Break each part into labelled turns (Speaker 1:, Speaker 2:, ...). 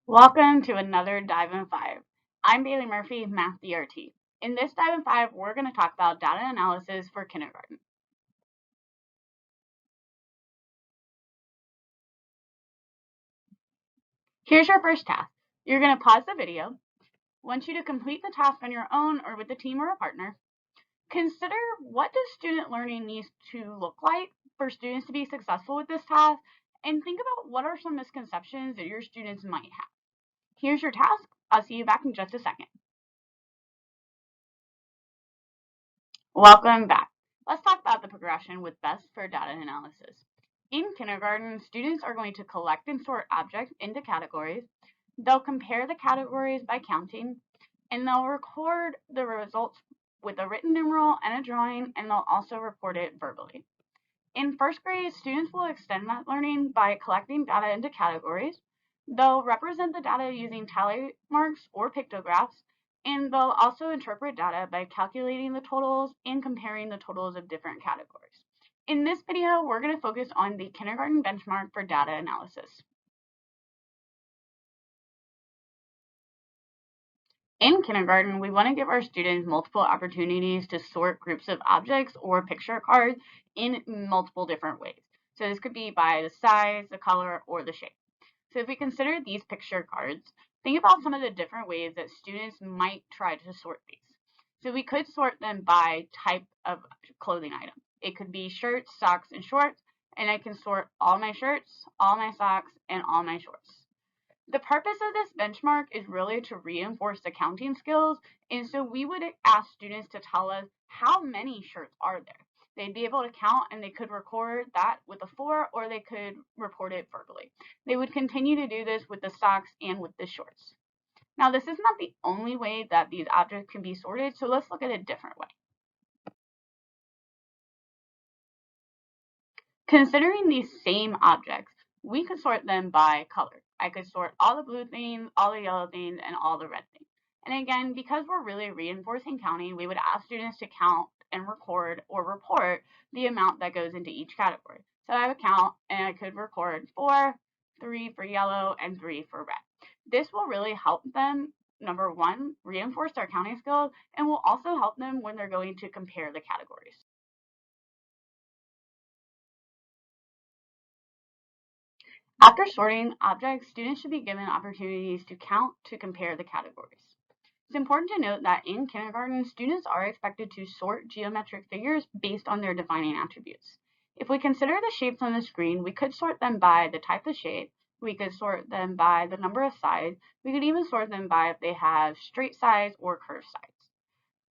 Speaker 1: Welcome to another Dive in 5. I'm Bailey Murphy, Math DRT. In this Dive in 5, we're going to talk about data analysis for kindergarten. Here's your first task. You're going to pause the video. I want you to complete the task on your own or with a team or a partner. Consider what does student learning need to look like for students to be successful with this task, and think about what are some misconceptions that your students might have. Here's your task. I'll see you back in just a second. Welcome back. Let's talk about the progression with BEST for data analysis. In kindergarten, students are going to collect and sort objects into categories. They'll compare the categories by counting, and they'll record the results with a written numeral and a drawing, and they'll also report it verbally. In first grade, students will extend that learning by collecting data into categories. They'll represent the data using tally marks or pictographs, and they'll also interpret data by calculating the totals and comparing the totals of different categories. In this video, we're going to focus on the kindergarten benchmark for data analysis. In kindergarten, we want to give our students multiple opportunities to sort groups of objects or picture cards in multiple different ways. So this could be by the size, the color, or the shape. So if we consider these picture cards, think about some of the different ways that students might try to sort these. So we could sort them by type of clothing item. It could be shirts, socks, and shorts, and I can sort all my shirts, all my socks, and all my shorts. The purpose of this benchmark is really to reinforce the counting skills, and so we would ask students to tell us how many shirts are there. They'd be able to count and they could record that with a 4, or they could report it verbally. They would continue to do this with the socks and with the shorts. Now, this is not the only way that these objects can be sorted, so let's look at a different way. Considering these same objects, we could sort them by color. I could sort all the blue things, all the yellow things, and all the red things. And again, because we're really reinforcing counting, we would ask students to count and record or report the amount that goes into each category. So I would count and I could record 4, 3 for yellow, and 3 for red. This will really help them, number one, reinforce their counting skills, and will also help them when they're going to compare the categories. After sorting objects, students should be given opportunities to count to compare the categories. It's important to note that in kindergarten, students are expected to sort geometric figures based on their defining attributes. If we consider the shapes on the screen, we could sort them by the type of shape, we could sort them by the number of sides, we could even sort them by if they have straight sides or curved sides.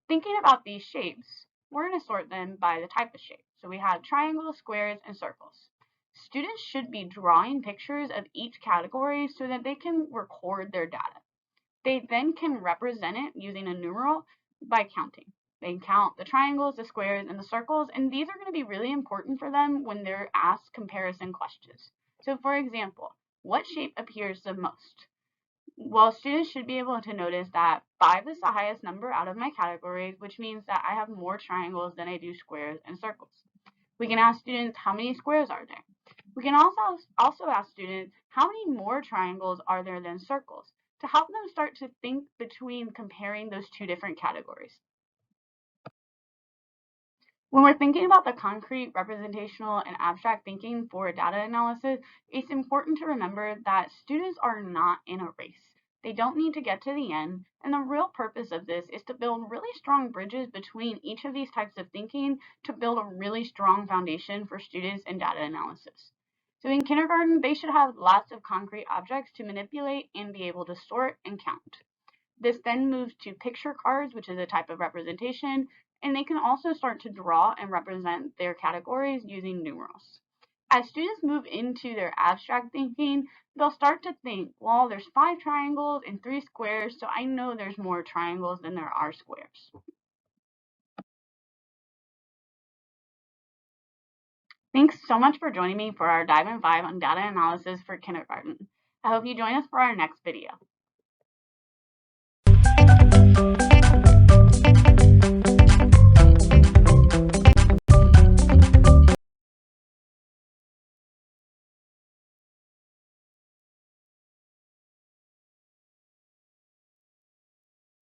Speaker 1: Thinking about these shapes, we're going to sort them by the type of shape. So we have triangles, squares, and circles. Students should be drawing pictures of each category so that they can record their data. They then can represent it using a numeral by counting. They can count the triangles, the squares, and the circles, and these are going to be really important for them when they're asked comparison questions. So for example, what shape appears the most? Well, students should be able to notice that 5 is the highest number out of my categories, which means that I have more triangles than I do squares and circles. We can ask students, how many squares are there? We can also ask students, how many more triangles are there than circles, to help them start to think between comparing those two different categories. When we're thinking about the concrete, representational, and abstract thinking for data analysis, it's important to remember that students are not in a race. They don't need to get to the end, and the real purpose of this is to build really strong bridges between each of these types of thinking to build a really strong foundation for students in data analysis. So in kindergarten, they should have lots of concrete objects to manipulate and be able to sort and count. This then moves to picture cards, which is a type of representation, and they can also start to draw and represent their categories using numerals. As students move into their abstract thinking, they'll start to think, well, there's 5 triangles and 3 squares, so I know there's more triangles than there are squares. Thanks so much for joining me for our Dive in 5 on data analysis for kindergarten. I hope you join us for our next video.